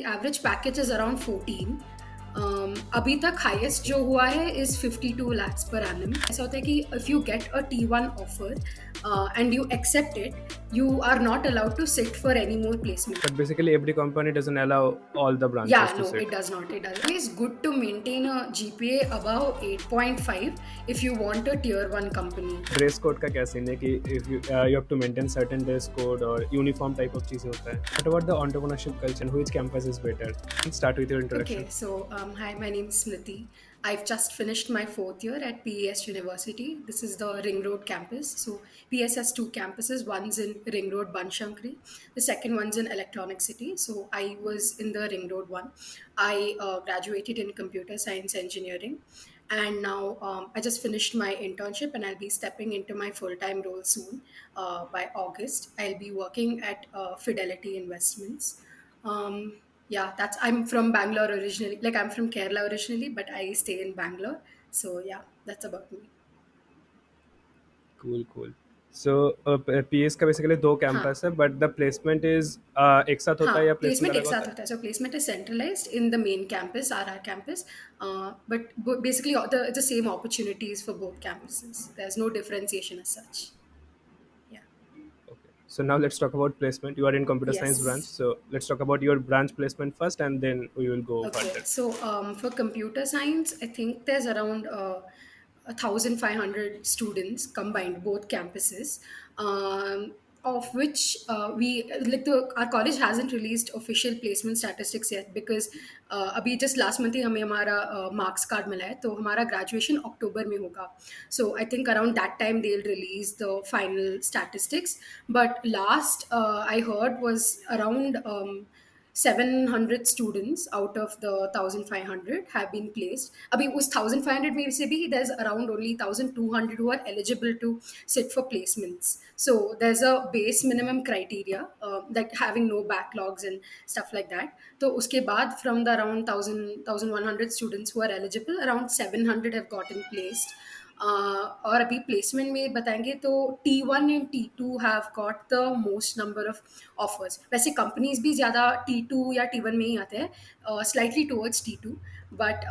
Average package is around 14। अभी तक highest जो हुआ है इज 52 lakhs per annum। ऐसा होता है कि if you get a T1 offer and you accept it, you are not allowed to sit for any more placement. But basically, every company doesn't allow all the branches Yeah, to no, sit. it does not. It does. It's good to maintain a GPA above 8.5 if you want a tier 1 company. Dress code का क्या scene है कि if you have to maintain certain dress code और uniform type of चीज़ें होता है. What about the entrepreneurship culture? Which campus is better? Start with your Okay, introduction. so hi, my name is Smriti. I've just finished my fourth year at PES University. This is the Ring Road campus. So PES has two campuses. One's in Ring Road, Banshankari. The second one's in Electronic City. So I was in the Ring Road one. I graduated in computer science engineering, and now I just finished my internship, and I'll be stepping into my full-time role soon. By August, I'll be working at Fidelity Investments. Yeah, that's I'm from Bangalore originally. Like I'm from Kerala originally, but I stay in Bangalore. So yeah, that's about me. Cool, cool. So PS का basically दो हाँ, campus है, but the placement is एक साथ होता है या हाँ, placement प्लेसमेंट एक अलग होता साथ है? होता है। So placement is centralised in the main campus, our campus, but basically the same opportunities for both campuses. There is no differentiation as such. या Okay. So now let's talk about placement. You are in computer yes. science branch, so let's talk about your branch placement first, and then we will go Okay, further. so for computer science, I think there's around 1,500 students combined, both campuses, of which we like our college hasn't released official placement statistics yet because अभी just last month ही हमें हमारा marks card मिला है, तो हमारा graduation October में होगा. So I think around that time they'll release the final statistics. But last I heard was around 700 students out of the 1,500 have been placed. अभी उस 1,500 में से भी there's around only 1,200 who are eligible to sit for placements. So there's a base minimum criteria, like having no backlogs and stuff like that. तो उसके बाद from the around 1,100 students who are eligible, around 700 have gotten placed. और अभी placement में बताएंगे तो T1 and T2 have got the most number of offers. वैसे companies भी ज़्यादा T2 या T1 में ही आते हैं, slightly towards T2, but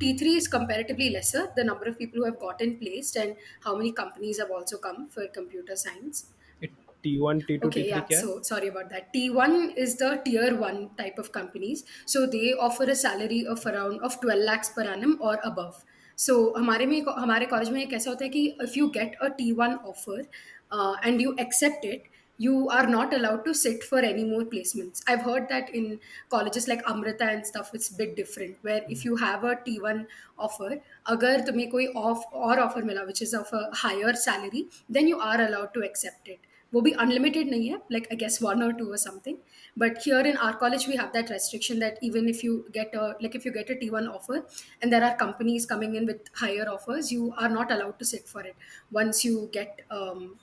T3 is comparatively lesser, the number of people who have gotten placed and how many companies have also come for computer science. It T1, T2, Okay, T3 yeah. क्या है? So sorry about that. T1 is the tier one type of companies. So they offer a salary of around of 12 lakhs per annum or above. So हमारे college में एक ऐसा होता है कि if you get a T1 offer and you accept it, you are not allowed to sit for any more placements. I've heard that in colleges like Amrita and stuff, it's a bit different. Where if you have a T1 offer, अगर तुम्हें कोई off और offer मिला which is of a higher salary, then you are allowed to accept it. वो भी unlimited नहीं है, like I guess one or two or something. But here in our college we have that restriction that even if you get a if you get a T1 offer and there are companies coming in with higher offers, you are not allowed to sit for it once you get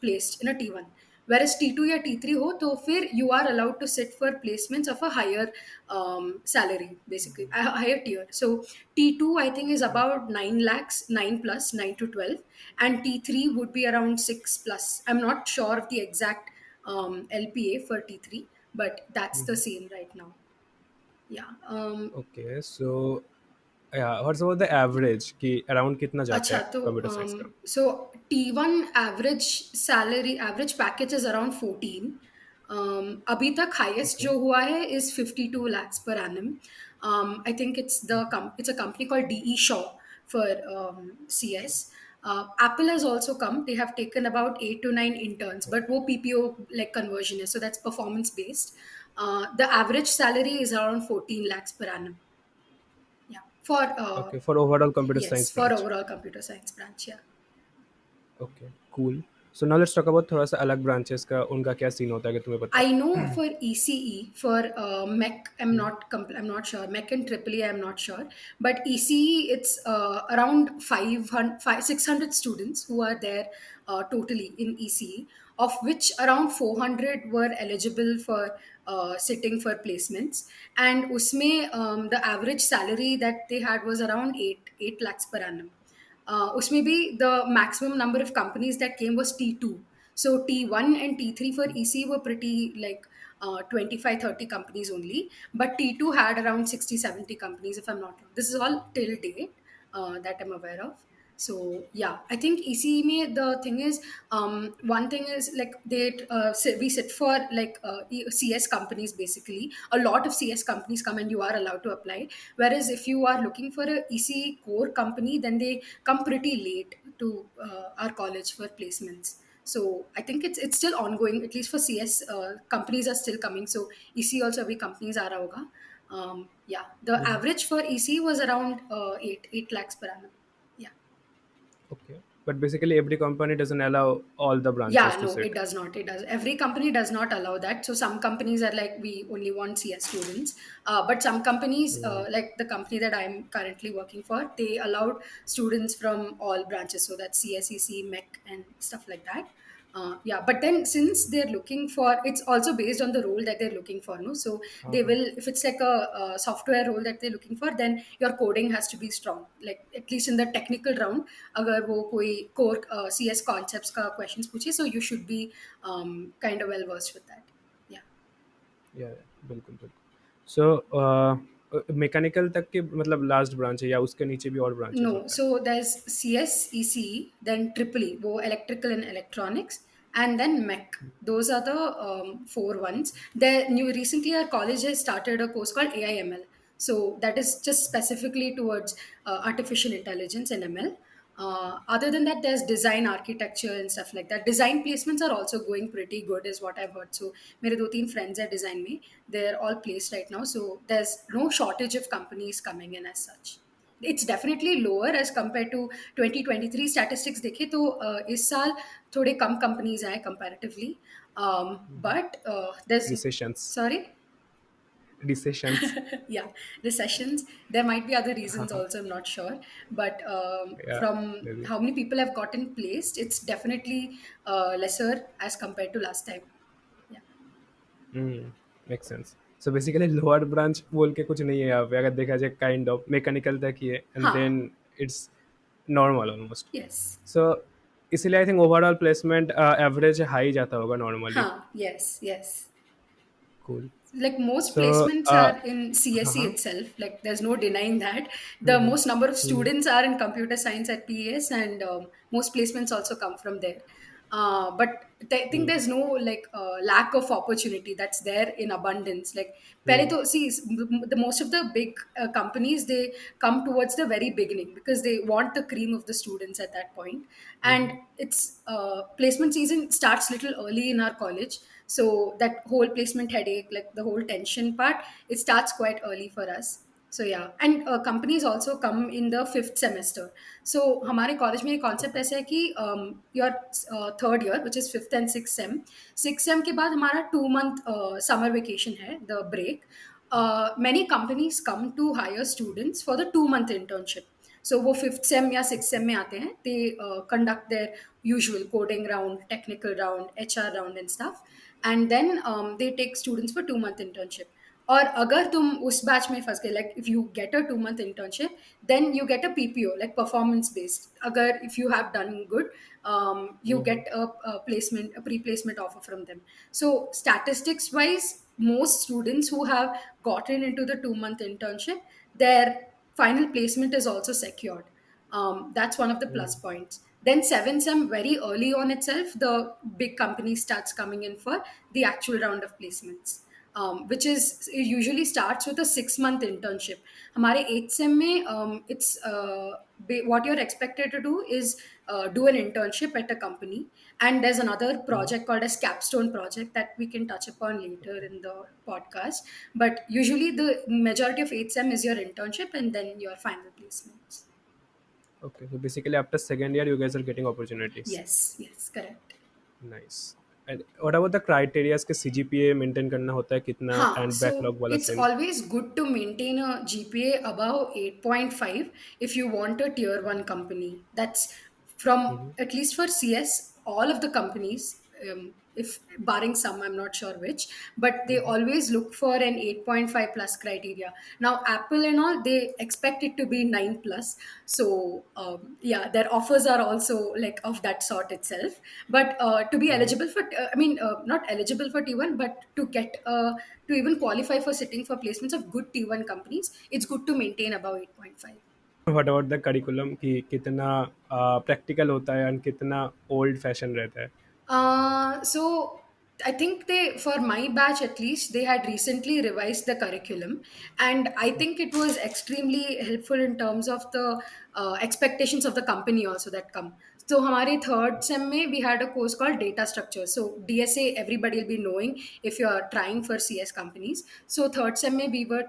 placed in a T1. Whereas T2 या T3 हो तो फिर you are allowed to sit for placements of a higher salary, basically a higher tier. So T2 I think is about 9 lakhs, 9 plus 9 to 12, and T3 would be around 6 plus. I'm not sure of the exact LPA for T3, but that's the scene right now. Yeah. Okay, so yeah, what's about the average कि around कितना जाता अच्छा है तो computer science का? सो T1 average salary average package is around 14। अभी तक highest Okay. जो हुआ है is 52 lakhs per annum. I think it's a company called DE Shaw for CS. Apple has also come. They have taken about 8 to 9 interns, but वो PPO like conversion है, so that's performance based. The average salary is around 14 lakhs per annum. Yeah, for Okay, for overall computer yes, science for branch. overall computer science branch. Yeah. Okay, cool. So now let's talk about थोड़ा सा अलग branches का उनका क्या scene होता है कि तुम्हें पता I है? know for ECE, for MEC, I'm not sure. MEC and Triple E, I'm not sure. But ECE, it's around 600 students who are there totally in ECE, of which around 400 were eligible for sitting for placements. And usme, the average salary that they had was around 8 lakhs per annum. उसमें भी the maximum number of companies that came was T2. So T1 and T3 for EC were pretty like 25, 30 companies only. But T2 had around 60, 70 companies, if I'm not wrong. This is all till date that I'm aware of. So yeah, I think ECE mein the thing is, one thing is like we sit for like CS companies basically. A lot of CS companies come and you are allowed to apply. Whereas if you are looking for a ECE core company, then they come pretty late to our college for placements. So I think it's still ongoing. At least for CS, companies are still coming. So ECE also abhi companies aa raha hoga. Yeah, the Mhm. average for ECE was around 8 lakhs per annum. Yeah. Okay. But basically, every company doesn't allow all the branches Yeah, to no, sit. it does not. It does. Every company does not allow that. So some companies are like, we only want CS students. But some companies, Mm. like the company that I'm currently working for, they allowed students from all branches. So that's CSEC, MEC, and stuff like that. Yeah, but then since they're looking for, it's also based on the role that they're looking for, no? So they Uh-huh. will, if it's like a software role that they're looking for, then your coding has to be strong. Like at least in the technical round, अगर वो कोई core CS concepts का questions पूछे, so you should be kind of well versed with that. Yeah. या बिल्कुल बिल्कुल so mechanical तक के मतलब लास्ट ब्रांच है या उसके नीचे भी और ब्रांचेस No, होता है. so there's CS, ECE, then Triple E, wo electrical and electronics, and then MEC. Those are the four ones. There, new recently our college has started a course called AIML. So that is just specifically towards artificial intelligence and ML. Other than that, there's design architecture and stuff like that. Design placements are also going pretty good, is what I've heard. So, मेरे दो तीन friends are design में, they're all placed right now. So there's no shortage of companies coming in as such. It's definitely lower as compared to 2023 statistics देखे तो इस साल थोड़े कम companies आए comparatively. But there's recessions sorry. Recessions. Yeah, recessions. There might be other हाँ reasons हाँ also, I'm not sure. But या from may be. how many people have gotten placed, it's definitely lesser as compared to last time. Yeah. Make sense. So basically lower branch बोल के कुछ नहीं है यहाँ पे अगर देखा जाए काइंड ऑफ मैकेनिकल तक ही है एंड हाँ. Then it's normal almost. Yes. So इसीलिए I think overall placement average high जाता होगा नॉर्मली. हाँ. Yes. Yes. Cool. Like most so placements are in हाँ CSE हाँ. itself. Like there's no denying that. The hmm, most number of hmm, students are in computer science at PES, and most placements also come from there. But I think hmm, there's no like lack of opportunity that's there in abundance. Like पहले हम्म, तो see the most of the big companies, they come towards the very beginning because they want the cream of the students at that point. And hmm, it's placement season starts little early in our college, so that whole placement headache, like the whole tension part, it starts quite early for us. So yeah, and companies also come in the fifth semester. So हमारे college में एक concept okay. ऐसा है कि your third year which is fifth and six sem के बाद हमारा 2 month summer vacation है, the break. Many companies come to hire students for the 2 month internship. So वो फिफ्थ सेम या सिक्स सेम में आते हैं, they conduct their usual coding round, technical round, HR round and stuff, and then they take students for 2 month internship. और अगर तुम उस batch में फंस गए, like if you get a 2 month internship, then you get a PPO, like performance based. अगर if you have done good, you hmm, get a placement, a pre-placement offer from them. So statistics wise, most students who have gotten into the 2 month internship, their final placement is also secured. That's one of the plus hmm, points. Then seven sem very early on itself, the big company starts coming in for the actual round of placements, which is it usually starts with a 6 month internship. हमारे 8th sem में it's what you're expected to do is do an internship at a company, and there's another hmm. project called as capstone project that we can touch upon later in the podcast. But usually the majority of 8th sem is your internship and then your final placements. Okay, so basically after second year, you guys are getting opportunities. Yes, yes, correct. Nice. And what about the criteria के CGPA maintain करना होता है कितना Huh, and so backlog वाला it's same. always good to maintain a GPA above 8.5 if you want a tier 1 company. That's from Mm-hmm. at least for CS, all of the companies. if barring some, I'm not sure which, but they Mhm. always look for an 8.5 plus criteria. Now Apple and all, they expect it to be 9 plus. So yeah, their offers are also like of that sort itself. But to be Mhm. eligible for not eligible for T1, but to get to even qualify for sitting for placements of good T1 companies, it's good to maintain above 8.5. What about the curriculum कि कितना practical होता है and कितना old fashion रहता है? So I think for my batch at least, they had recently revised the curriculum, and I think it was extremely helpful in terms of the expectations of the company also that come. So, हमारे third sem में we had a course called data structure. So DSA everybody will be knowing if you are trying for CS companies. So third sem में we were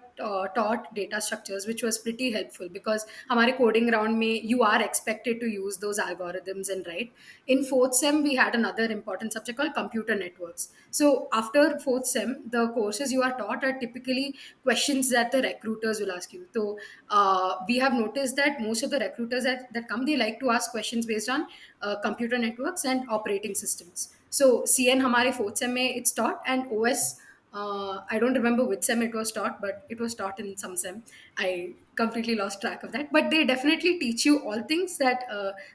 taught data structures, which was pretty helpful because हमारे coding round में you are expected to use those algorithms and write. In fourth sem, we had another important subject called computer networks. So after fourth sem, the courses you are taught are typically questions that the recruiters will ask you. So we have noticed that most of the recruiters that come, they like to ask questions based on computer networks and operating systems. So CN हमारे fourth sem में it's taught, and OS I don't remember which sem it was taught, but it was taught in some sem. I completely lost track of that. But they definitely teach you all things that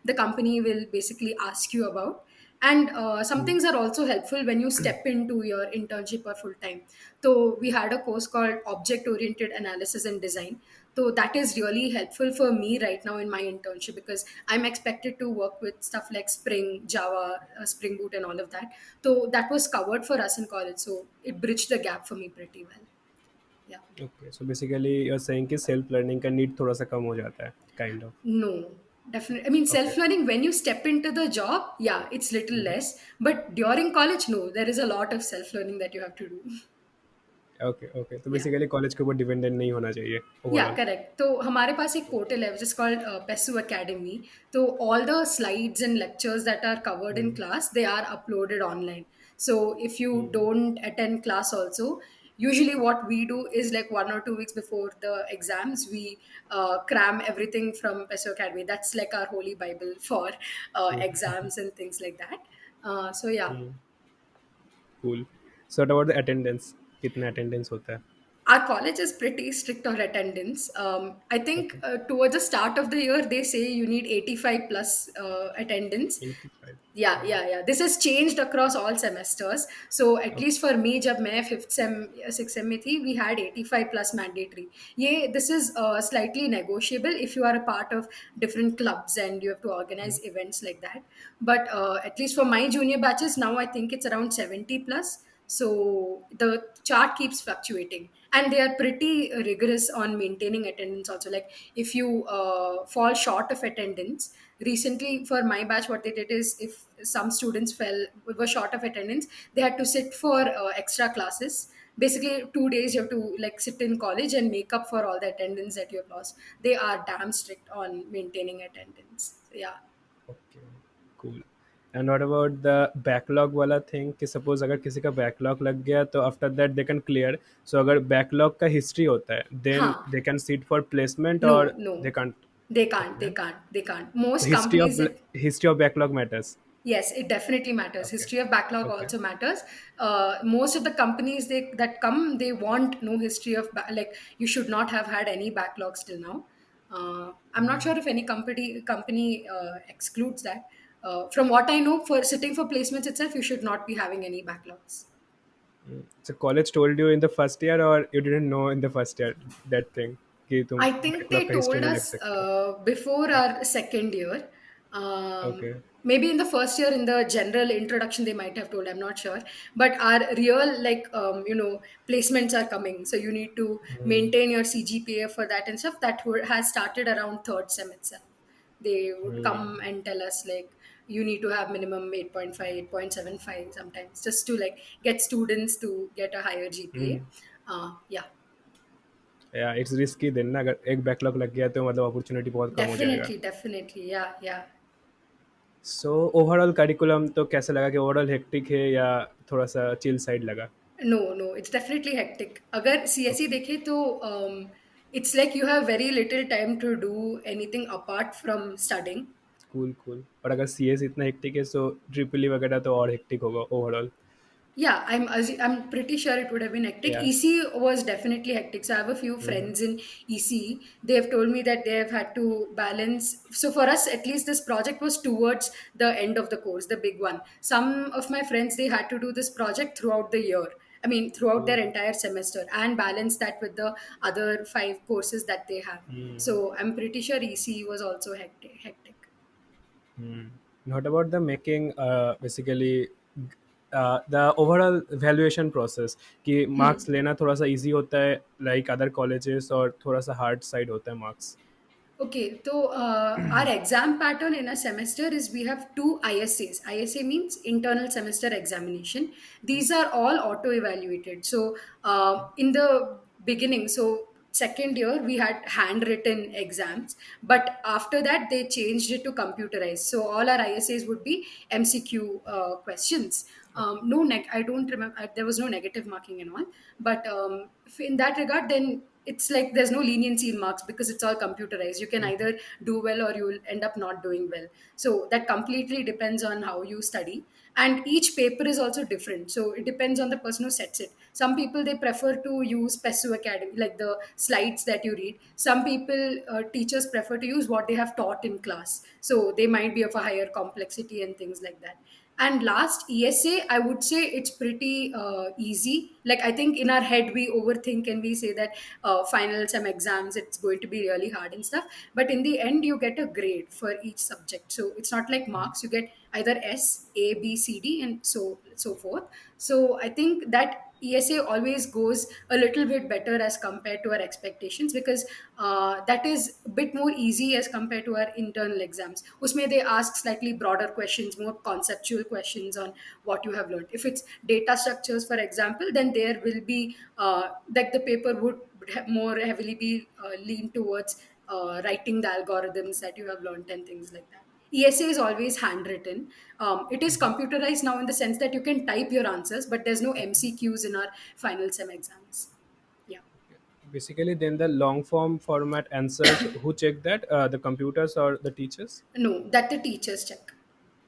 the company will basically ask you about. And some things are also helpful when you step into your internship or full time. So we had a course called Object Oriented Analysis and Design. So that is really helpful for me right now in my internship because I'm expected to work with stuff like Spring, Java, Spring Boot, and all of that. So that was covered for us in college. So it bridged the gap for me pretty well. Yeah. Okay, so basically you are saying कि self learning का need थोड़ा सा कम हो जाता है, kind of. No, definitely. I mean, okay. self learning, when you step into the job, yeah, it's little less. But during college, no, there is a lot of self learning that you have to do. Okay, okay, तो Yeah. Basically college के ऊपर dependent नहीं होना चाहिए Yeah, overall. correct. तो हमारे पास एक portal है which is called Pesu Academy. So all the slides and lectures that are covered in class, they are uploaded online. So if you don't attend class also, usually what we do is like 1 or 2 weeks before the exams, we cram everything from Pesu Academy. That's like our holy bible for exams and things like that. So yeah, cool. So what about the attendance, कितना attendance होता है? our college is pretty strict on attendance. I think okay. towards the start of the year, they say you need 85 plus attendance. 85। Yeah, yeah, yeah. This has changed across all semesters. So at least okay. for me, जब मैं fifth sem, sixth sem में थी, we had 85 plus mandatory. This is slightly negotiable if you are a part of different clubs and you have to organize events like that. But at least for my junior batches, now I think it's around 70 plus. So the chart keeps fluctuating, and they are pretty rigorous on maintaining attendance also. Like if you fall short of attendance, recently for my batch, what they did is if some students were short of attendance, they had to sit for extra classes. Basically 2 days you have to like sit in college and make up for all the attendance that you have lost. They are damn strict on maintaining attendance. So, yeah. Okay, cool. And what about the backlog वाला thing कि suppose अगर किसी का backlog लग गया तो after that they can clear, so अगर backlog का हिस्ट्री होता है देन हाँ. They can sit for placement और No, they no. Can't? They can't. They okay, can't. They can't. तो Most companies that history of backlog matters. yes, it definitely matters. Okay. History of backlog okay. also matters. Most of the companies that come, they want no history of like you should not have had any backlogs till now. I'm not sure if any company excludes that. From what I know, for sitting for placements itself, you should not be having any backlogs. So college told you in the first year or you didn't know in the first year that thing कि तुम I think backlog they का history told नहीं लग us सकते? before our second year. Okay. Maybe in the first year, in the general introduction, they might have told. I'm not sure. But our real, like, placements are coming. So you need to maintain your CGPA for that and stuff. That has started around third sem itself. They would come and tell us, like, you need to have minimum 8.5, 8.75 sometimes, just to, like, get students to get a higher GPA. Yeah. या it's risky then ना, अगर एक backlog लग गया तो मतलब opportunity बहुत कम हो जाएगा। Definitely, definitely. Yeah, yeah. So overall curriculum तो कैसा लगा कि ओवरऑल हेक्टिक है या थोड़ा सा चिल साइड लगा? No, no, it's definitely hectic. अगर CSE ओके, देखे तो it's like you have very little time to do anything apart from studying. Cool cool. और अगर सी एस इतना हेक्टिक है सो ट्रिपल ई वगैरह तो और हेक्टिक होगा overall. Yeah, I'm pretty sure it would have been hectic. Yeah. EC was definitely hectic. So I have a few Mm-hmm. friends in EC. They have told me that they have had to balance. So for us, at least this project was towards the end of the course, the big one. Some of my friends, they had to do this project throughout the year. I mean, throughout their Oh. entire semester, and balance that with the other five courses that they have. Mm. So I'm pretty sure EC was also hectic. Hmm. What about the making basically the overall valuation process कि Hmm. marks लेना थोड़ा सा easy होता है like other colleges और थोड़ा सा hard side होता है marks. Okay, so our exam pattern in a semester is we have two ISAs. ISA means internal semester examination. These are all auto evaluated. So in the beginning, so second year we had handwritten exams, but after that they changed it to computerized. So all our ISAs would be MCQ questions. No, I don't remember. There was no negative marking and all, but in that regard, then it's like there's no leniency in marks because it's all computerized. You can either do well or you will end up not doing well. So that completely depends on how you study. And each paper is also different. So it depends on the person who sets it. Some people they prefer to use PESU Academy, like the slides that you read. Some people, teachers prefer to use what they have taught in class. So they might be of a higher complexity and things like that. And last ESA, I would say it's pretty easy. Like I think in our head we overthink and we say that final some exams it's going to be really hard and stuff. But in the end, you get a grade for each subject. So it's not like marks. You get either S, A, B, C, D, and so forth. So I think that ESA always goes a little bit better as compared to our expectations because that is a bit more easy as compared to our internal exams. Usme they ask slightly broader questions, more conceptual questions on what you have learned. If it's data structures, for example, then there will be like the paper would more heavily be lean towards writing the algorithms that you have learned and things like that. ESA is always handwritten. It is computerized now in the sense that you can type your answers, but there's no MCQs in our final sem exams. Yeah. Basically, then the long form format answers, who check that? The computers or the teachers? No, that the teachers check.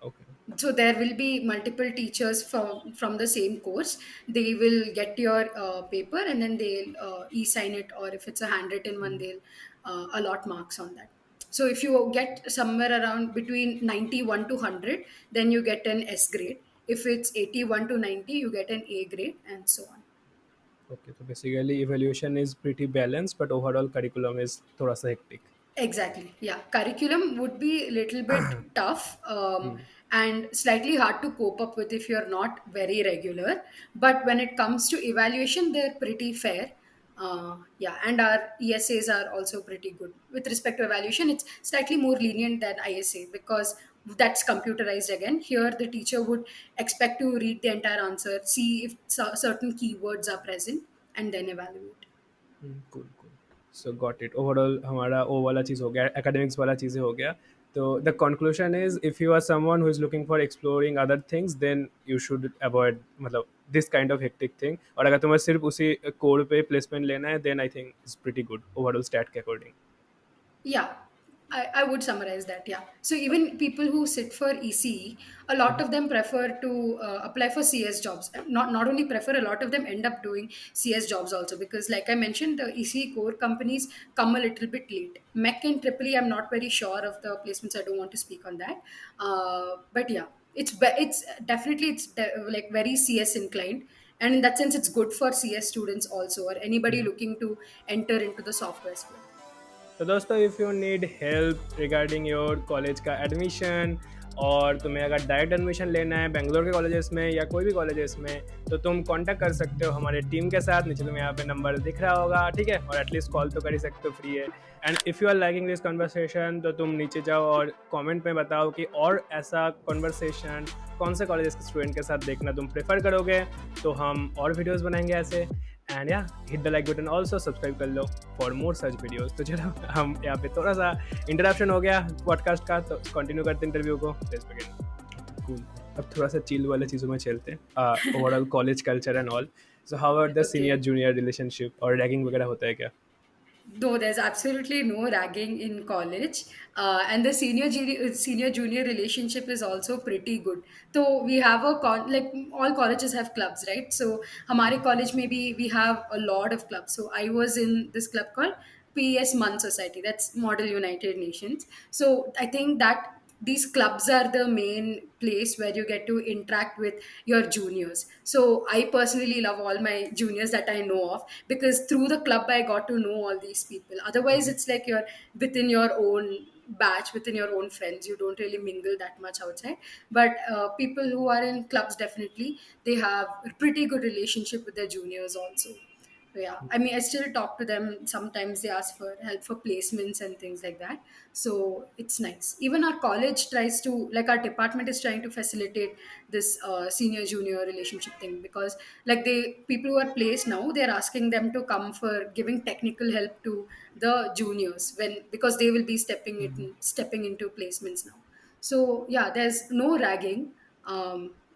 Okay. So there will be multiple teachers from the same course. They will get your paper and then they'll e-sign it, or if it's a handwritten one they'll allot marks on that. So if you get somewhere around between 91 to 100, then you get an S grade. If it's 81 to 90, you get an A grade, and so on. Okay. So basically, evaluation is pretty balanced, but overall curriculum is थोड़ा सा hectic. Exactly. Yeah. Curriculum would be a little bit tough Hmm. and slightly hard to cope up with if you're not very regular. But when it comes to evaluation, they're pretty fair. Yeah. And our ESAs are also pretty good. With respect to evaluation, it's slightly more lenient than ISA because that's computerized again. Here, the teacher would expect to read the entire answer, see if certain keywords are present, and then evaluate. Cool, cool. So got it. Overall हमारा वो वाला चीज़ हो गया, academics वाला चीज़ें हो गया. So the conclusion is, if you are someone who is looking for exploring other things, then you should avoid मतलब this kind of hectic thing. और अगर तुम्हें सिर्फ उसी कोड पे placement लेना है, then I think it's pretty good overall stat के according. Yeah, I would summarize that. Yeah. So even people who sit for ECE, a lot of them prefer to apply for CS jobs. Not only prefer, a lot of them end up doing CS jobs also because, like I mentioned, the ECE core companies come a little bit late. MEC and Triple E, I'm not very sure of the placements. I don't want to speak on that. But yeah, it's definitely like very CS inclined. And in that sense, it's good for CS students also, or anybody looking to enter into the software sphere. तो दोस्तों, if you need help regarding your college का admission, और तुम्हें अगर direct admission लेना है बेंगलोर के colleges में या कोई भी कॉलेजेस में, तो तुम कांटेक्ट कर सकते हो हमारे टीम के साथ. नीचे तुम्हें यहाँ पे नंबर दिख रहा होगा, ठीक है, और एटलीस्ट कॉल तो कर ही सकते हो, फ्री है. And if you are liking this conversation, तो तुम नीचे जाओ और कमेंट में बताओ कि और ऐसा कन्वर्सेशन कौन से कॉलेजेस के स्टूडेंट के साथ देखना तुम प्रेफर करोगे, तो हम और वीडियोज़ बनाएंगे ऐसे. एंड या hit the like button, also subscribe कर लो फॉर मोर सच वीडियोस. तो चलो, हम यहाँ पे थोड़ा सा इंटरप्शन हो गया पॉडकास्ट का, तो कंटिन्यू करते हैं इंटरव्यू को. कूल. अब थोड़ा सा चिल वाले चीज़ों में चलते हैं, overall college culture and all. So how are the Okay. Senior junior relationship और रैगिंग वगैरह होता है क्या? No, there's absolutely no ragging in college, and the senior junior relationship is also pretty good. So we have like all colleges have clubs, right? So हमारे college maybe we have a lot of clubs. So I was in this club called PES Mun Society. That's Model United Nations. So I think that these clubs are the main place where you get to interact with your juniors. So I personally love all my juniors that I know of, because through the club I got to know all these people. Otherwise it's like you're within your own batch, within your own friends, you don't really mingle that much outside. But people who are in clubs, definitely they have a pretty good relationship with their juniors also. Yeah, I mean, I still talk to them. Sometimes they ask for help for placements and things like that. So it's nice. Even our college tries to, like, our department is trying to facilitate this senior junior relationship thing, because, like, people who are placed now, they're asking them to come for giving technical help to the juniors, because they will be stepping into placements now. So yeah, there's no ragging.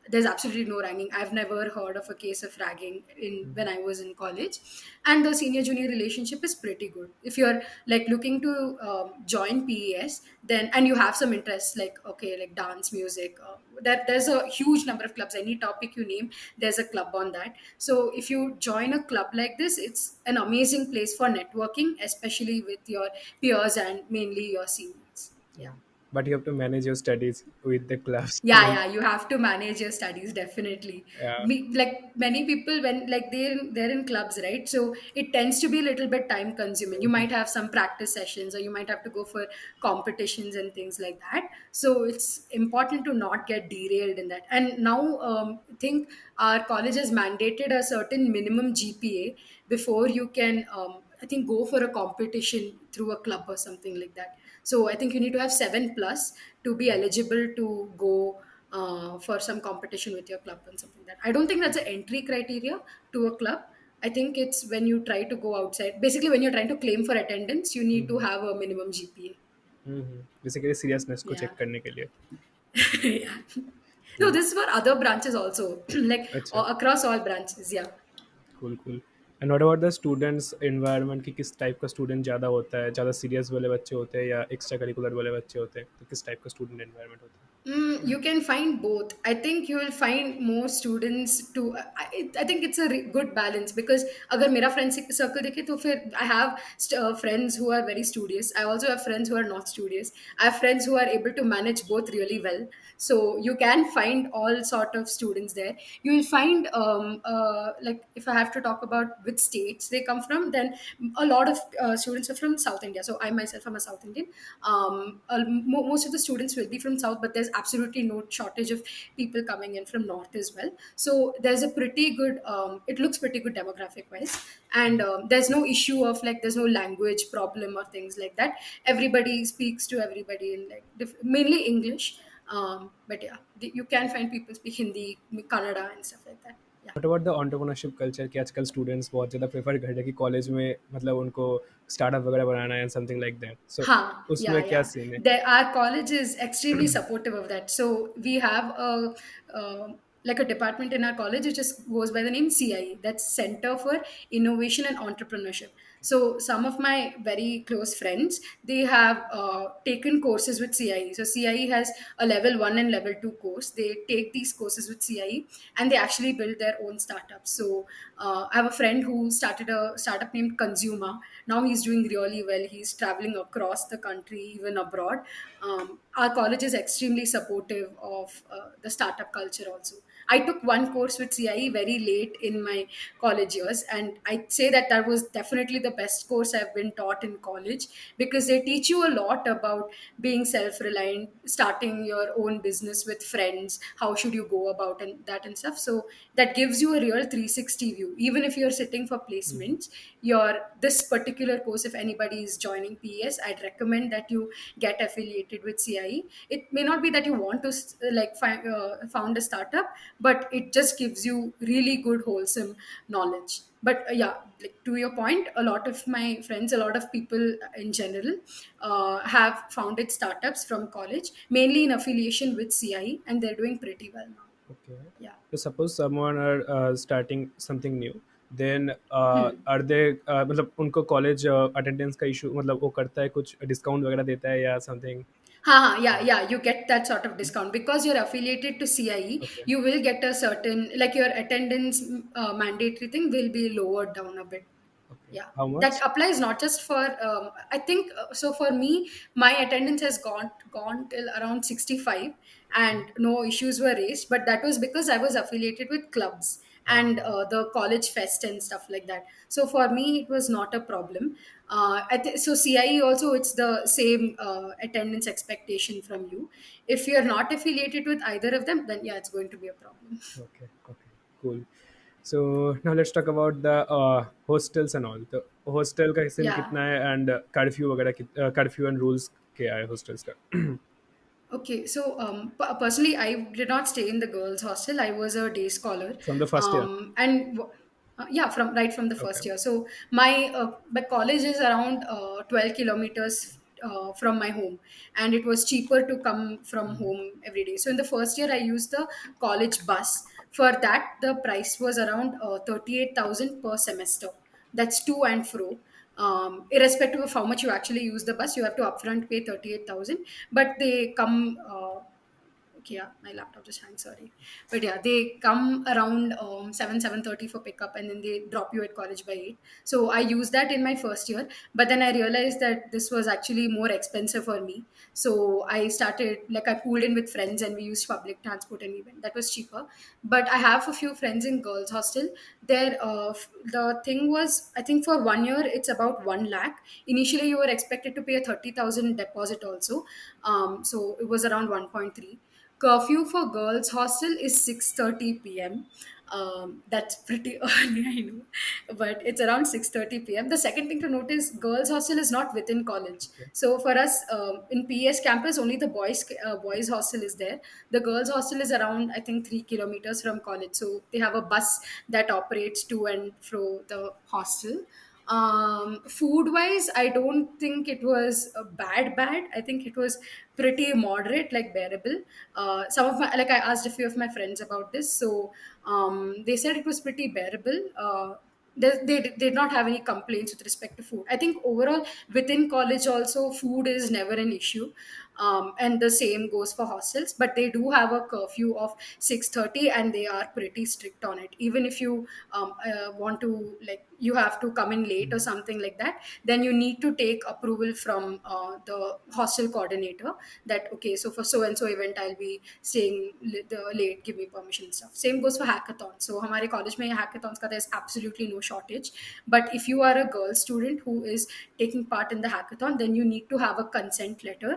There's absolutely no ragging. I've never heard of a case of ragging in when I was in college, and the senior junior relationship is pretty good. If you're like looking to join PES, then and you have some interest, like, okay, like dance, music, there's a huge number of clubs. Any topic you name, there's a club on that. So if you join a club like this, it's an amazing place for networking, especially with your peers and mainly your seniors. Yeah. But you have to manage your studies with the clubs. Yeah, yeah, you have to manage your studies, definitely. Yeah. Like many people, when like they're in clubs, right? So it tends to be a little bit time consuming. You might have some practice sessions, or you might have to go for competitions and things like that. So it's important to not get derailed in that. And now, I think our college has mandated a certain minimum GPA before you can, I think, go for a competition through a club or something like that. So I think you need to have 7 plus to be eligible to go for some competition with your club and something like that. I don't think that's an entry criteria to a club. I think it's when you try to go outside. Basically, when you're trying to claim for attendance, you need to have a minimum GPA. Basically seriousness को Yeah. Check करने के लिए. Yeah. No, Cool. this is for other branches also, like अच्छा. across all branches. Yeah. Cool cool. And what about the students environment, कि किस type का student ज़्यादा होता है? ज़्यादा सीरियस वाले बच्चे होते हैं या एक्स्ट्रा करिकुलर वाले बच्चे होते हैं? तो किस टाइप का स्टूडेंट एनवायरनमेंट होता है? You can find both. I think you will find more students to. I think it's a good balance, because अगर मेरा friend circle देखे तो फिर I have friends who are very studious. I also have friends who are not studious. I have friends who are able to manage both really well. So you can find all sort of students there. You will find like, if I have to talk about which states they come from, then a lot of students are from South India. So I myself am a South Indian. Most of the students will be from South, but there's absolutely no shortage of people coming in from North as well. So there's a pretty good, it looks pretty good demographic wise, and there's no issue of, like, there's no language problem or things like that. Everybody speaks to everybody in, like, mainly English. But yeah, you can find people speak Hindi, Kannada, and stuff like that. Yeah. What about the entrepreneurship culture, कि आजकल students बहुत ज़्यादा prefer कर रहे हैं कि college में मतलब उनको स्टार्टअप वगैरह बनाना है, something like that. So Yeah, उसमें क्या yeah. सीन है? Our college is extremely supportive of that. So we have like a department in our college which just goes by the name CIE. That's Center for Innovation and Entrepreneurship. So some of my very close friends, they have taken courses with CIE. So CIE has a level 1 and level 2 course. They take these courses with CIE, and they actually build their own startups. So I have a friend who started a startup named Consumer. Now he's doing really well. He's traveling across the country, even abroad. Our college is extremely supportive of the startup culture also. I took one course with CIE very late in my college years, and I'd say that that was definitely the best course I've been taught in college, because they teach you a lot about being self-reliant, starting your own business with friends, how should you go about and that and stuff. So that gives you a real 360 view. Even if you're sitting for placements, your this particular course, if anybody is joining PES, I'd recommend that you get affiliated with CIE. It may not be that you want to found a startup, but it just gives you really good wholesome knowledge. But yeah, like, to your point, a lot of my friends, a lot of people in general, have founded startups from college, mainly in affiliation with CIE, and they're doing pretty well now. Okay. Yeah. So suppose someone are starting something new. Then are they मतलब उनको college attendance का issue, मतलब वो करता है, कुछ discount वगैरह देता है या something? Yeah, yeah, you get that sort of discount because you're affiliated to CIE. Okay, You will get a certain, like your attendance mandatory thing will be lowered down a bit. Okay, Yeah, how that much? applies not just for. I think so. For me, my attendance has gone till around 65, and no issues were raised. But that was because I was affiliated with clubs and हाँ, the college fest and stuff like that. So for me, it was not a problem. So CIE also, it's the same attendance expectation from you. If you're not affiliated with either of them, then yeah, it's going to be a problem. Okay, okay, cool. So now let's talk about the hostels and all. तो hostel का scene Yeah. कितना है, and curfew वगैरह, curfew and rules क्या है hostels का? Okay, so personally, I did not stay in the girls' hostel. I was a day scholar, from the first year? yeah, from right from the okay. first year. So my college is around 12 kilometers from my home, and it was cheaper to come from home every day. So in the first year, I used the college bus. For that, the price was around 38,000 per semester. That's to and fro. Irrespective of how much you actually use the bus, you have to upfront pay 38,000, but they come okay, yeah, my laptop just hung, sorry, but yeah, they come around 7:30 for pickup, and then they drop you at college by 8. So I used that in my first year, but then I realized that this was actually more expensive for me. So I started, like, I pooled in with friends and we used public transport, and we went. That was cheaper. But I have a few friends in girls hostel. There the thing was, I think for 1 year it's about 1 lakh. Initially you were expected to pay a 30,000 deposit also. So it was around 1.3. Curfew for girls hostel is 6:30 p.m. That's pretty early, I know, but it's around 6:30 p.m. The second thing to note is girls hostel is not within college. Okay. So for us, in PES campus, only the boys hostel is there. The girls hostel is around, I think, 3 kilometers from college. So they have a bus that operates to and fro the hostel. Food wise, I don't think it was bad. I think it was pretty moderate, like bearable. Some of my, like, I asked a few of my friends about this, so they said it was pretty bearable. They did not have any complaints with respect to food. I think overall within college also food is never an issue, and the same goes for hostels. But they do have a curfew of 6:30, and they are pretty strict on it. Even if you want to, like, you have to come in late or something like that, then you need to take approval from the hostel coordinator that, okay, so for so and so event I'll be staying late, give me permission and stuff. Same goes for hackathon. So हमारे college में hackathons का there's absolutely no shortage. But if you are a girl student who is taking part in the hackathon, then you need to have a consent letter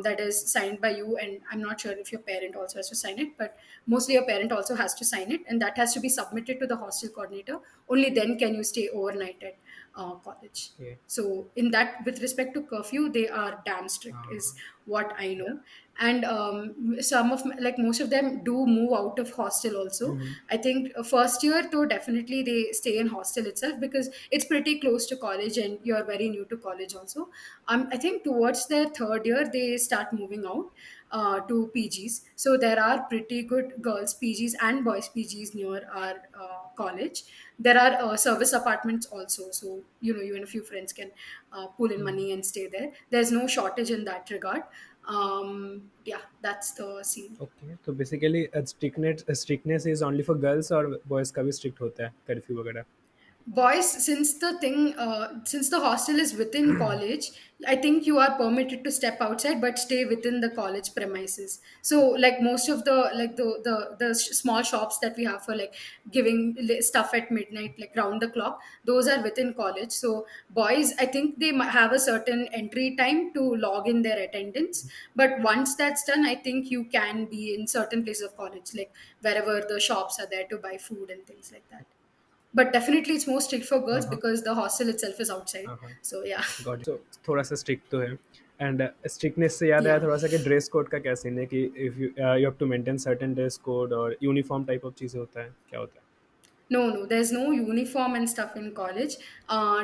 that is signed by you, and I'm not sure if your parent also has to sign it, but mostly your parent also has to sign it, and that has to be submitted to the hostel coordinator. Only then can you stay overnight at college. ये, So in that, with respect to curfew, they are damn strict, is हाँ, what I know. And some of like most of them do move out of hostel also. I think first year though, definitely they stay in hostel itself because it's pretty close to college and you're very new to college also. I think towards their third year they start moving out to PGs. So there are pretty good girls PGs and boys PGs near our college. There are service apartments also, so you and a few friends can pull in money and stay there. There's no shortage in that regard. Yeah, that's the scene. Okay. तो basically strictness is only for girls, और boys का भी strict होता है curfew वगैरह? Boys, since the hostel is within college, I think you are permitted to step outside but stay within the college premises. So like most of the, like the small shops that we have for like giving stuff at midnight, like round the clock, those are within college. So boys, I think they might have a certain entry time to log in their attendance, but once that's done, I think you can be in certain places of college, like wherever the shops are there to buy food and things like that. But definitely it's more strict for girls हाँ, because the hostel itself is outside. हाँ, हाँ, So yeah. Got it. तो थोड़ा सा strict तो है। And strictness से याद आया Yeah. थोड़ा सा कि ड्रेस कोड का क्या सीन है, कि if you have to maintain certain dress code, और यूनिफॉर्म टाइप ऑफ चीज़ें होता है, क्या होता है? No, no, there's no uniform and stuff in college.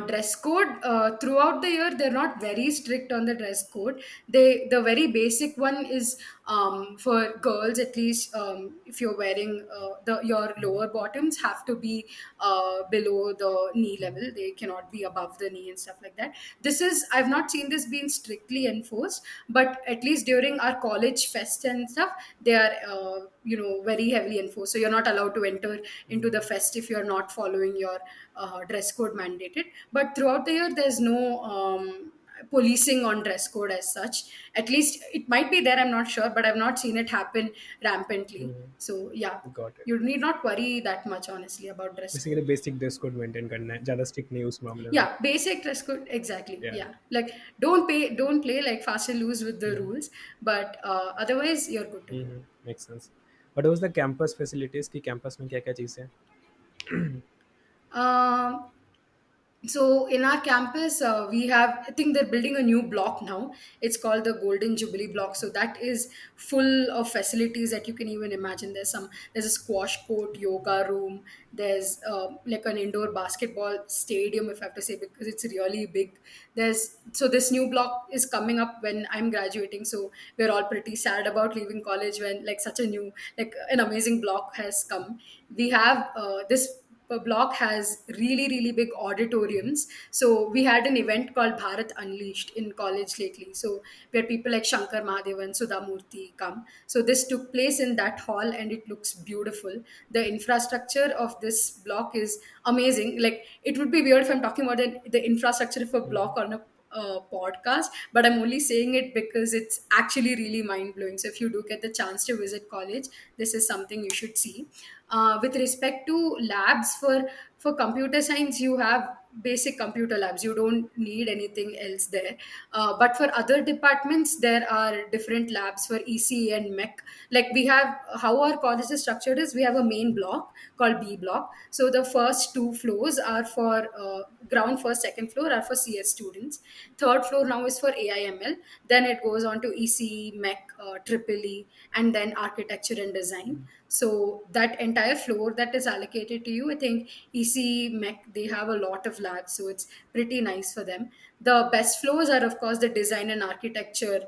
Dress code, throughout the year, they're not very strict on the dress code. The very basic one is For girls, at least, if you're wearing the your lower bottoms have to be below the knee level. They cannot be above the knee and stuff like that. This is I've not seen this being strictly enforced, but at least during our college fest and stuff, they are very heavily enforced. So you're not allowed to enter into the fest if you're not following your dress code mandated. But throughout the year, there's no policing on dress code as such. At least it might be there, I'm not sure, but I've not seen it happen rampantly. So yeah, got it. you need not worry that much honestly about dress code. Basically basic dress code maintain करना है, ज़्यादा strict नहीं उस मामले में. Yeah, basic dress code, exactly. या. Yeah, like don't play like fast and loose with the rules, but otherwise you're good to go. Make sense. What was the campus facilities की campus में क्या-क्या चीज़ें हैं? um So in our campus, we have, I think they're building a new block now. It's called the Golden Jubilee Block. So that is full of facilities that you can even imagine. There's a squash court, yoga room. There's like an indoor basketball stadium, if I have to say, because it's really big. So this new block is coming up when I'm graduating. So we're all pretty sad about leaving college when like such a new, like an amazing block has come. We have this block has really really big auditoriums. So we had an event called Bharat Unleashed in college lately, so where people like Shankar Mahadevan, Sudhamurthy come. So this took place in that hall and it looks beautiful. The infrastructure of this block is amazing. Like, it would be weird if I'm talking about the infrastructure of a block on a podcast, but I'm only saying it because it's actually really mind blowing. So if you do get the chance to visit college, this is something you should see. With respect to labs, for computer science, you have basic computer labs. You don't need anything else there. But for other departments, there are different labs for ECE and mech. Like, we have, how our college is structured is, we have a main block called B block. So the first two floors are for ground, first, second floor are for CS students. Third floor now is for AIML. Then it goes on to ECE, mech, triple E, and then architecture and design. So that entire floor that is allocated to you, I think EC Mech, they have a lot of labs, so it's pretty nice for them. The best floors are, of course, the design and architecture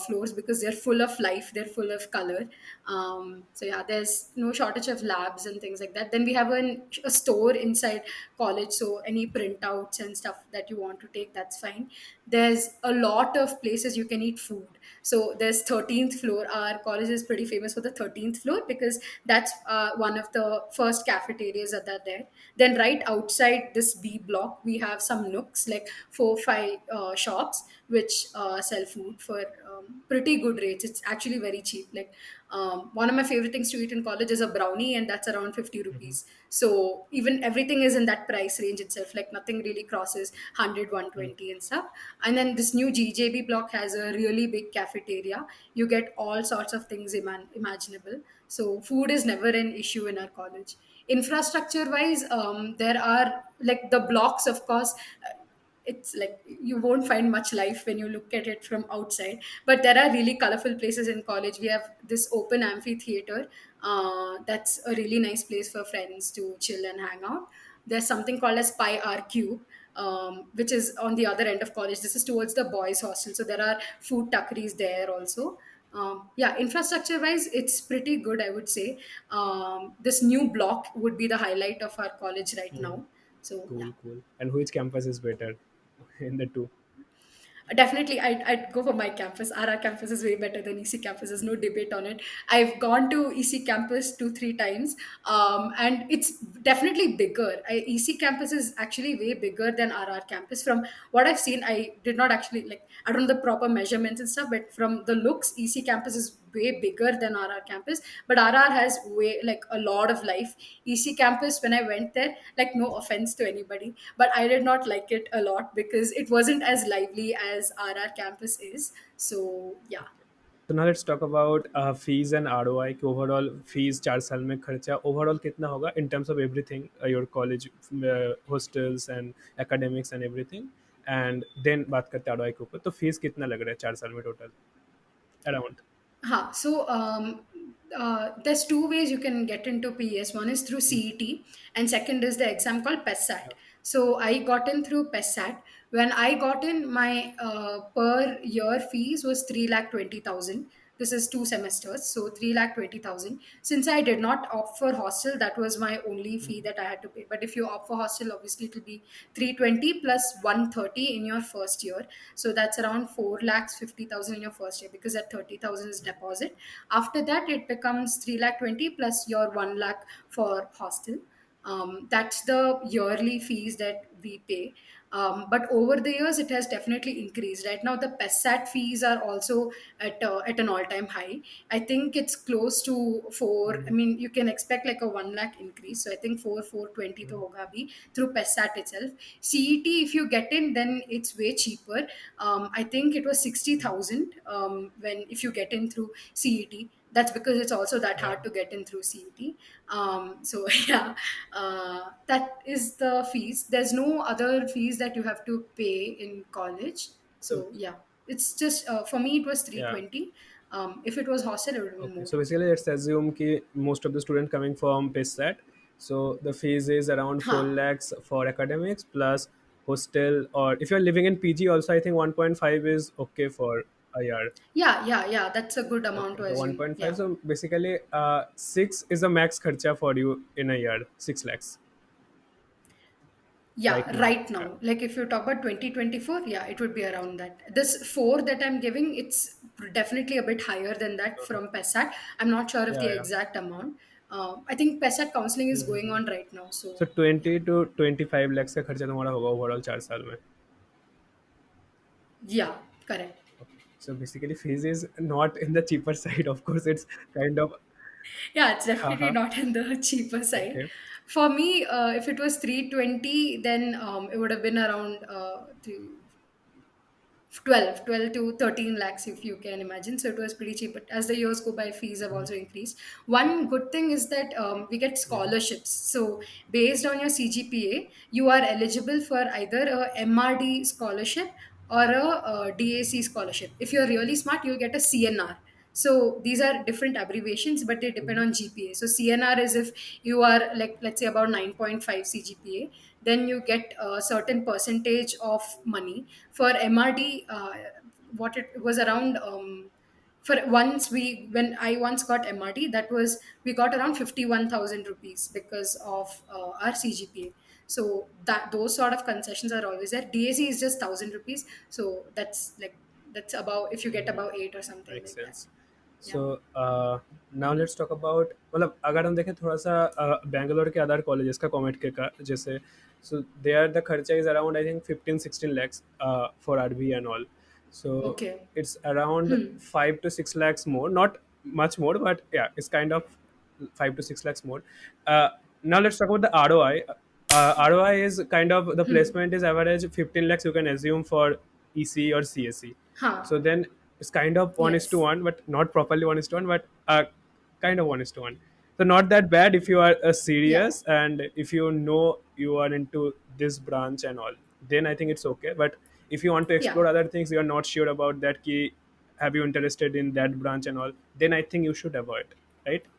floors, because they're full of life, they're full of color. So yeah, there's no shortage of labs and things like that. Then we have a store inside college, so any printouts and stuff that you want to take, that's fine. There's a lot of places you can eat food. So there's 13th floor. Our college is pretty famous for the 13th floor because that's one of the first cafeterias that are there. Then right outside this B block, we have some nooks, like 4 5 shops which sell food for pretty good rates. It's actually very cheap. Like, one of my favorite things to eat in college is a brownie, and that's around 50 rupees. So even everything is in that price range itself. Like, nothing really crosses 100, 120 and stuff. And then this new GJB block has a really big cafeteria. You get all sorts of things imaginable. So food is never an issue in our college. Infrastructure wise, there are like the blocks, of course. It's like you won't find much life when you look at it from outside, but there are really colorful places in college. We have this open amphitheater. That's a really nice place for friends to chill and hang out. There's something called as Pi R Cube, which is on the other end of college. This is towards the boys hostel, so there are food tuckeries there also. Yeah, infrastructure wise, it's pretty good, I would say. This new block would be the highlight of our college right now. So yeah. Cool, cool. And which campus is better in the two? Definitely, I'd go for my campus. RR campus is way better than EC campus. There's no debate on it. I've gone to EC campus 2 3 times, and it's definitely bigger. EC campus is actually way bigger than RR campus. From what I've seen, I did not actually, like, I don't know the proper measurements and stuff, but from the looks, EC campus is way bigger than RR campus. But RR has way, like, a lot of life. EC campus, when I went there, like, no offense to anybody, but I did not like it a lot because it wasn't as lively as RR campus is. So yeah. So now let's talk about fees and ROI. कि overall fees 4 साल में खर्चा overall कितना होगा in terms of everything, your college, hostels and academics and everything. And then बात करते हैं ROI के ऊपर. तो fees कितना लग रहा है 4 साल में total around? So there's two ways you can get into PES. One is through CET, and second is the exam called PESSAT. So I got in through PESSAT. When I got in, my per year fees was 3,20,000. This is 2 semesters, so 3,20,000. Since I did not opt for hostel, that was my only fee that I had to pay. But if you opt for hostel, obviously it will be 320 plus 130 in your first year. So that's around 4,50,000 in your first year, because that 30,000 is deposit. After that, it becomes 3,20,000 plus your 1 lakh for hostel. That's the yearly fees that we pay. But over the years, it has definitely increased. Right now, the PESAT fees are also at an all-time high. I think it's close to four. I mean, you can expect like a 1 lakh increase. So I think 420 to hoga bhi through PESAT itself. CET, if you get in, then it's way cheaper. I think it was 60,000 when if you get in through CET. That's because it's also that Yeah. hard to get in through CET. So yeah, that is the fees. There's no other fees that you have to pay in college. So Okay. yeah, it's just for me it was Yeah. 320. If it was hostel, it would have been Okay. more. So basically, let's assume कि most of the student coming from PISSAT, so the fees is around 4 Huh. lakhs for academics plus hostel, or if you're living in PG also, I think 1.5 is okay for a year. Yeah, yeah, yeah. That's a good amount Okay, to so assume. 1.5. Yeah. So basically, 6 is the max kharcha for you in a year. 6 lakhs right Yeah, now. right Yeah. now. Like if you talk about 2024, yeah, it would be around that. This four that I'm giving, it's definitely a bit higher than that Uh-huh. from PESAT. I'm not sure of the Yeah, yeah. exact amount. I think PESAT counseling is going Mm-hmm. on right now. So So 20 to 25 lakhs का खर्चा तुम्हारा होगा overall 4 साल में. yeah, correct. So basically, fees is not in the cheaper side. Of course, it's kind of Yeah, it's definitely haha. not on the cheaper side. Okay. For me, if it was 320, then it would have been around 12 to 13 lakhs, if you can imagine. So it was pretty cheap, but as the years go by, fees have also increased. One good thing is that we get Mhm. scholarships. So based on your CGPA, you are eligible for either a MRD scholarship or a DAC scholarship. If you're really smart, you'll get a CNR. So these are different abbreviations, but they depend Mhm. on GPA. So CNR is if you are like, let's say, about 9.5 CGPA, then you get a certain percentage of money. For MRD, what it was around, for once we when I once got MRD, that was we got around 51,000 rupees because of our CGPA. So that those sort of concessions are always there. DAC is just 1,000 rupees, so that's about if you get Mhm. about eight or something Makes like that. sense. Yeah. So now let's talk about, मतलब अगर हम देखें थोड़ा सा बैंगलोर के other colleges का comet के का जैसे, so there the खर्चा is around I think 15-16 lakhs for RB and all. So Okay. it's around 5 to 6 lakhs more, not much more, but yeah, it's kind of 5 to 6 lakhs more. Uh, Now let's talk about the ROI. ROI is kind of the placement is average 15 lakhs you can assume for EC or CSE. Huh. So then it's kind of 1 is to Yes. 1, but not properly 1 is to 1, but kind of 1 is to 1. So not that bad if you are Yeah. serious and if you know you are into this branch and all, then I think it's okay. But if you want to Yeah. explore other things, you are not sure about that key, have you interested in that branch and all, then I think you should avoid, right?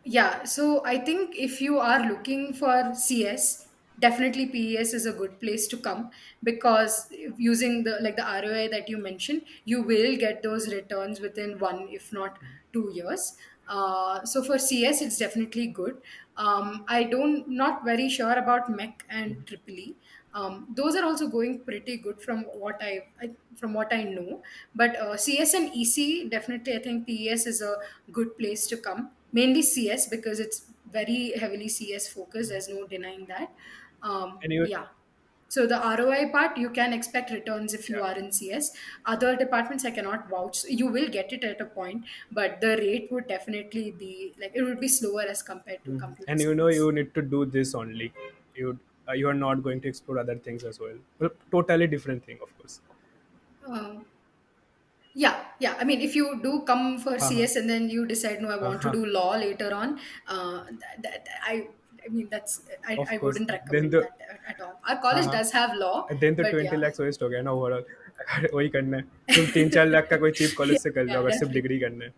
Yeah, so I think if you are looking for CS, definitely PES is a good place to come, because using the ROI that you mentioned, you will get those returns within one, if not 2 years. So for CS, it's definitely good. I don't not very sure about MEC and Triple E. Those are also going pretty good from from what I know. But CS and EC, definitely I think PES is a good place to come. Mainly CS, because it's very heavily CS focused. There's no denying that. And you, Yeah. So the ROI part, you can expect returns if yeah. you are in CS. Other departments, I cannot vouch. You will get it at a point, but the rate would definitely be like it would be slower as compared to Mhm. computer And you know science. you need to do this only. You are not going to explore other things as well. Well, totally different thing, of course. Um, Yeah, yeah. I mean, if you do come for Uh-huh. CS and then you decide, no, I want to Uh-huh. do law later on, I mean, Of I course. wouldn't Then recommend the that at all. Our college हाँ, does have law, then तो but 20 yeah, lakh waste हो गया ना overall. अगर वही करना है, तुम 3-4 लाख का कोई चीप कॉलेज से कर लो yeah, अगर सिर्फ definitely. डिग्री करना है.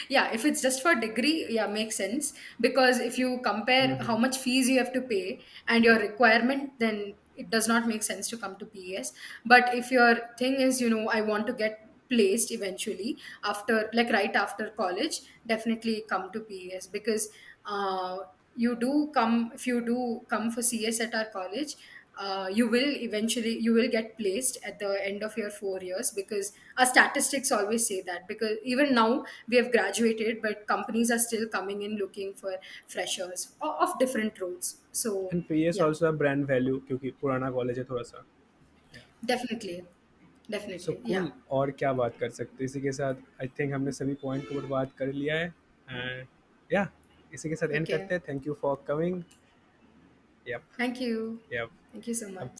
Yeah, if it's just for degree, yeah, makes sense. Because if you compare how Mhm. much fees you have to pay and your requirement, then it does not make sense to come to PES. But if your thing is, I want to get placed eventually after, like right after college, definitely come to PES. Because uh, if you do come for CS at our college, you will get placed at the end of your 4 years, because our statistics always say that. Because even now we have graduated, but companies are still coming in looking for freshers of different roles. So and PS yeah, also brand value क्योंकि पुराना college है थोड़ा सा। definitely, सो definitely, yeah. Cool, और क्या बात कर सकते हैं इसी के साथ। आई थिंक हमने सभी पॉइंट को बात कर लिया है एंड या इसी के साथ एंड Okay, करते हैं। Thank you for coming. Yup. thank you, yup. thank you so much. अब